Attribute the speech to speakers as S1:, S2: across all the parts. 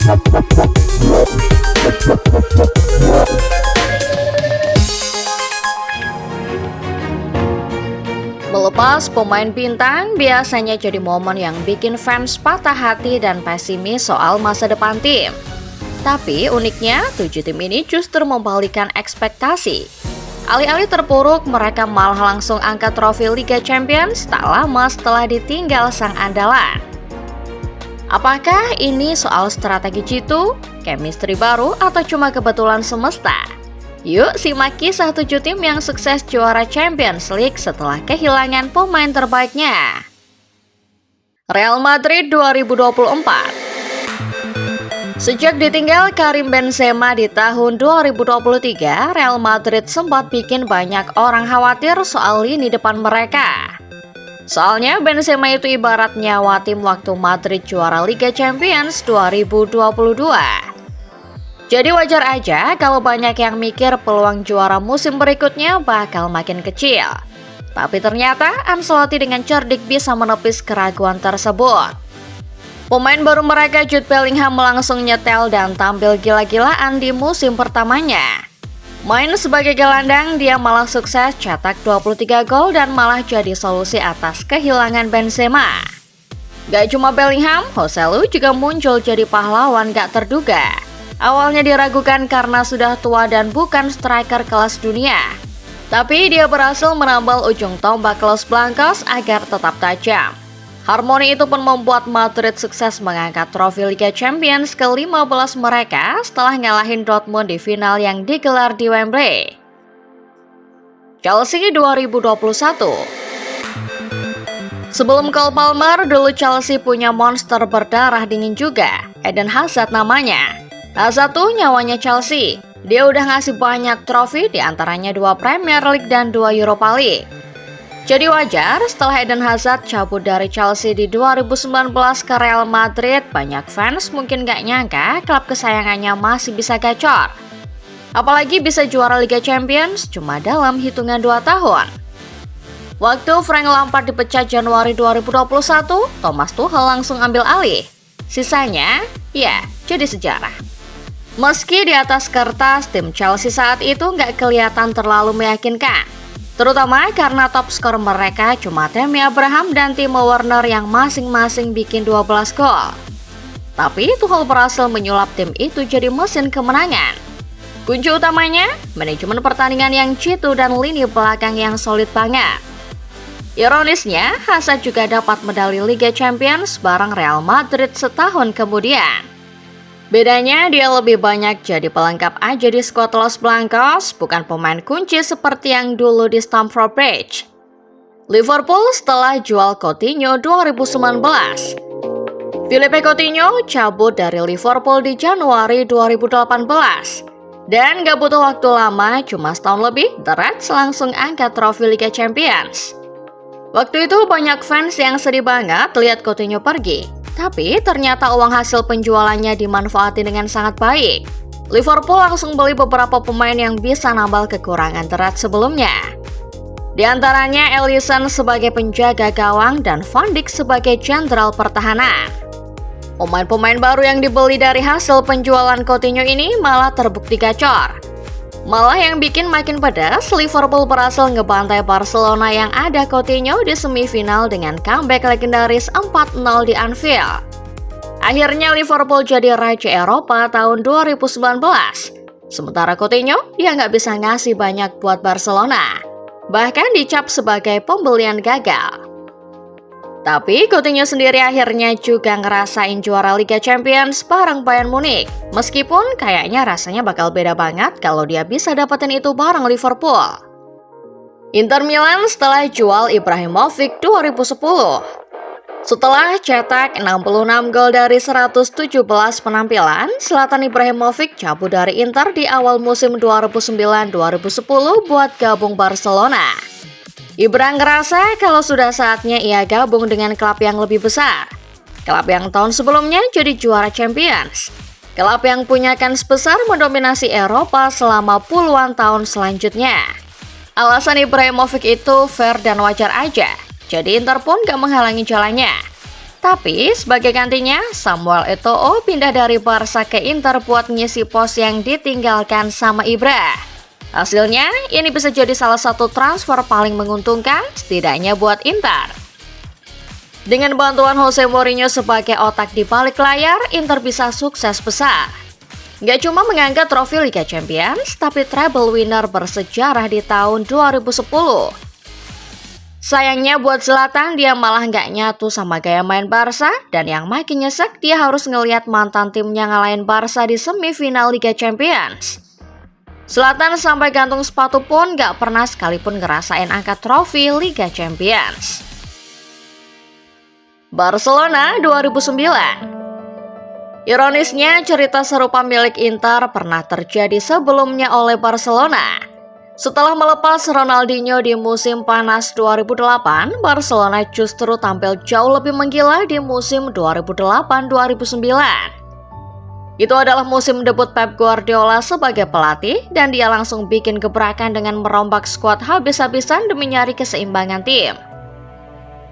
S1: Melepas pemain bintang biasanya jadi momen yang bikin fans patah hati dan pesimis soal masa depan tim. Tapi uniknya, 7 tim ini justru membalikkan ekspektasi. Alih-alih terpuruk, mereka malah langsung angkat trofi Liga Champions tak lama setelah ditinggal sang andalan. Apakah ini soal strategi jitu, chemistry baru, atau cuma kebetulan semesta? Yuk simak kisah 7 tim yang sukses juara Champions League setelah kehilangan pemain terbaiknya. Real Madrid 2024. Sejak ditinggal Karim Benzema di tahun 2023, Real Madrid sempat bikin banyak orang khawatir soal lini depan mereka. Soalnya Benzema itu ibarat nyawa tim waktu Madrid juara Liga Champions 2022. Jadi wajar aja kalau banyak yang mikir peluang juara musim berikutnya bakal makin kecil. Tapi ternyata Ancelotti dengan cerdik bisa menepis keraguan tersebut. Pemain baru mereka Jude Bellingham langsung nyetel dan tampil gila-gilaan di musim pertamanya. Main sebagai gelandang, dia malah sukses cetak 23 gol dan malah jadi solusi atas kehilangan Benzema. Gak cuma Bellingham, Joselu juga muncul jadi pahlawan gak terduga. Awalnya diragukan karena sudah tua dan bukan striker kelas dunia. Tapi dia berhasil menambal ujung tombak Los Blancos agar tetap tajam. Harmoni itu pun membuat Madrid sukses mengangkat trofi Liga Champions ke-15 mereka setelah ngalahin Dortmund di final yang digelar di Wembley. Chelsea 2021. Sebelum Cole Palmer, dulu Chelsea punya monster berdarah dingin juga, Eden Hazard namanya. Hazard tuh nyawanya Chelsea. Dia udah ngasih banyak trofi, diantaranya 2 Premier League dan 2 Europa League. Jadi wajar setelah Eden Hazard cabut dari Chelsea di 2019 ke Real Madrid, banyak fans mungkin gak nyangka klub kesayangannya masih bisa gacor. Apalagi bisa juara Liga Champions cuma dalam hitungan 2 tahun. Waktu Frank Lampard dipecat Januari 2021, Thomas Tuchel langsung ambil alih. Sisanya, ya jadi sejarah. Meski di atas kertas, tim Chelsea saat itu nggak kelihatan terlalu meyakinkan. Terutama karena top skor mereka cuma Tammy Abraham dan Timo Werner yang masing-masing bikin 12 gol. Tapi Tuchel berhasil menyulap tim itu jadi mesin kemenangan. Kunci utamanya, manajemen pertandingan yang jitu dan lini belakang yang solid banget. Ironisnya, Hazard juga dapat medali Liga Champions bareng Real Madrid setahun kemudian. Bedanya dia lebih banyak jadi pelengkap aja di skuad Los Blancos, bukan pemain kunci seperti yang dulu di Stamford Bridge. Liverpool setelah jual Coutinho 2019. Philippe Coutinho cabut dari Liverpool di Januari 2018. Dan gak butuh waktu lama, cuma setahun lebih, The Reds langsung angkat trofi Liga Champions. Waktu itu banyak fans yang sedih banget lihat Coutinho pergi. Tapi ternyata uang hasil penjualannya dimanfaati dengan sangat baik. Liverpool langsung beli beberapa pemain yang bisa nambal kekurangan The Reds sebelumnya. Di antaranya Alisson sebagai penjaga gawang dan Van Dijk sebagai jenderal pertahanan. Pemain-pemain baru yang dibeli dari hasil penjualan Coutinho ini malah terbukti gacor. Malah yang bikin makin pedas, Liverpool berhasil ngebantai Barcelona yang ada Coutinho di semifinal dengan comeback legendaris 4-0 di Anfield. Akhirnya Liverpool jadi raja Eropa tahun 2019. Sementara Coutinho, dia nggak bisa ngasih banyak buat Barcelona. Bahkan dicap sebagai pembelian gagal. Tapi Coutinho sendiri akhirnya juga ngerasain juara Liga Champions bareng Bayern Munich. Meskipun kayaknya rasanya bakal beda banget kalau dia bisa dapetin itu bareng Liverpool. Inter Milan setelah jual Ibrahimovic 2010. Setelah cetak 66 gol dari 117 penampilan, Zlatan Ibrahimovic cabut dari Inter di awal musim 2009-2010 buat gabung Barcelona. Ibra ngerasa kalau sudah saatnya ia gabung dengan klub yang lebih besar. Klub yang tahun sebelumnya jadi juara Champions. Klub yang punya kans besar mendominasi Eropa selama puluhan tahun selanjutnya. Alasan Ibrahimovic itu fair dan wajar aja. Jadi Inter pun gak menghalangi jalannya. Tapi sebagai gantinya, Samuel Eto'o pindah dari Barca ke Inter buat ngisi pos yang ditinggalkan sama Ibra. Hasilnya, ini bisa jadi salah satu transfer paling menguntungkan setidaknya buat Inter. Dengan bantuan Jose Mourinho sebagai otak di balik layar, Inter bisa sukses besar. Nggak cuma mengangkat trofi Liga Champions, tapi treble winner bersejarah di tahun 2010. Sayangnya buat Zlatan, dia malah nggak nyatu sama gaya main Barca, dan yang makin nyesek dia harus ngelihat mantan timnya ngalahin Barca di semifinal Liga Champions. Zlatan sampai gantung sepatu pun nggak pernah sekalipun ngerasain angkat trofi Liga Champions. Barcelona 2009. Ironisnya, cerita serupa milik Inter pernah terjadi sebelumnya oleh Barcelona. Setelah melepas Ronaldinho di musim panas 2008, Barcelona justru tampil jauh lebih menggila di musim 2008-2009. Itu adalah musim debut Pep Guardiola sebagai pelatih, dan dia langsung bikin gebrakan dengan merombak skuad habis-habisan demi nyari keseimbangan tim.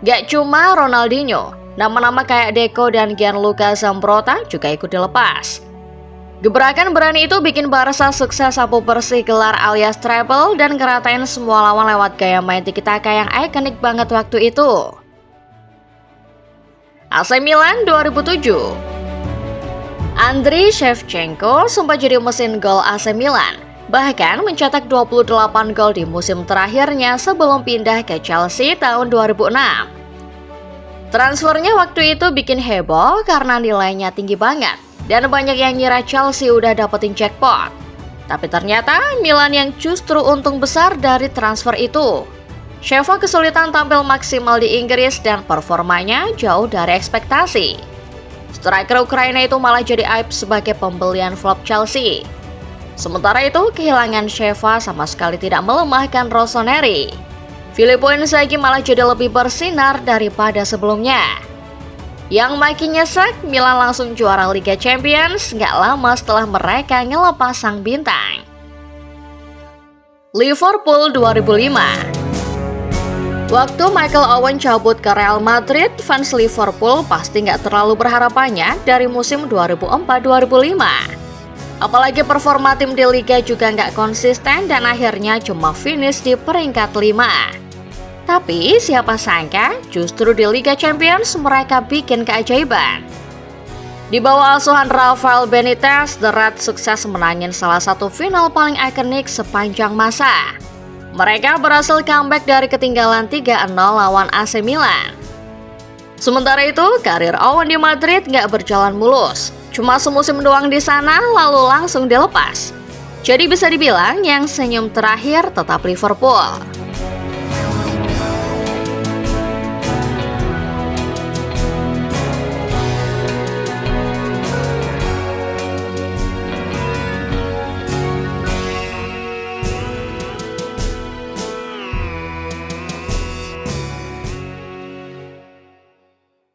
S1: Gak cuma Ronaldinho, nama-nama kayak Deco dan Gianluca Zambrotta juga ikut dilepas. Gebrakan berani itu bikin Barca sukses sapu bersih gelar alias treble dan ngeratain semua lawan lewat gaya main tiki-taka yang ikonik banget waktu itu. AC Milan 2007. Andriy Shevchenko sempat jadi mesin gol AC Milan, bahkan mencetak 28 gol di musim terakhirnya sebelum pindah ke Chelsea tahun 2006. Transfernya waktu itu bikin heboh karena nilainya tinggi banget. Dan banyak yang ngira Chelsea udah dapetin jackpot. Tapi ternyata Milan yang justru untung besar dari transfer itu. Sheva kesulitan tampil maksimal di Inggris dan performanya jauh dari ekspektasi. Striker Ukraina itu malah jadi aib sebagai pembelian flop Chelsea. Sementara itu, kehilangan Sheva sama sekali tidak melemahkan Rossoneri. Filippo Inzaghi malah jadi lebih bersinar daripada sebelumnya. Yang makin nyesek, Milan langsung juara Liga Champions nggak lama setelah mereka ngelepas sang bintang. Liverpool 2005. Waktu Michael Owen cabut ke Real Madrid, fans Liverpool pasti nggak terlalu berharap banyak dari musim 2004-2005. Apalagi performa tim di Liga juga nggak konsisten dan akhirnya cuma finish di peringkat 5. Tapi siapa sangka justru di Liga Champions mereka bikin keajaiban. Di bawah asuhan Rafael Benitez, The Reds sukses menangin salah satu final paling ikonik sepanjang masa. Mereka berhasil comeback dari ketinggalan 3-0 lawan AC Milan. Sementara itu, karir Owen di Madrid nggak berjalan mulus. Cuma semusim doang di sana lalu langsung dilepas. Jadi bisa dibilang yang senyum terakhir tetap Liverpool.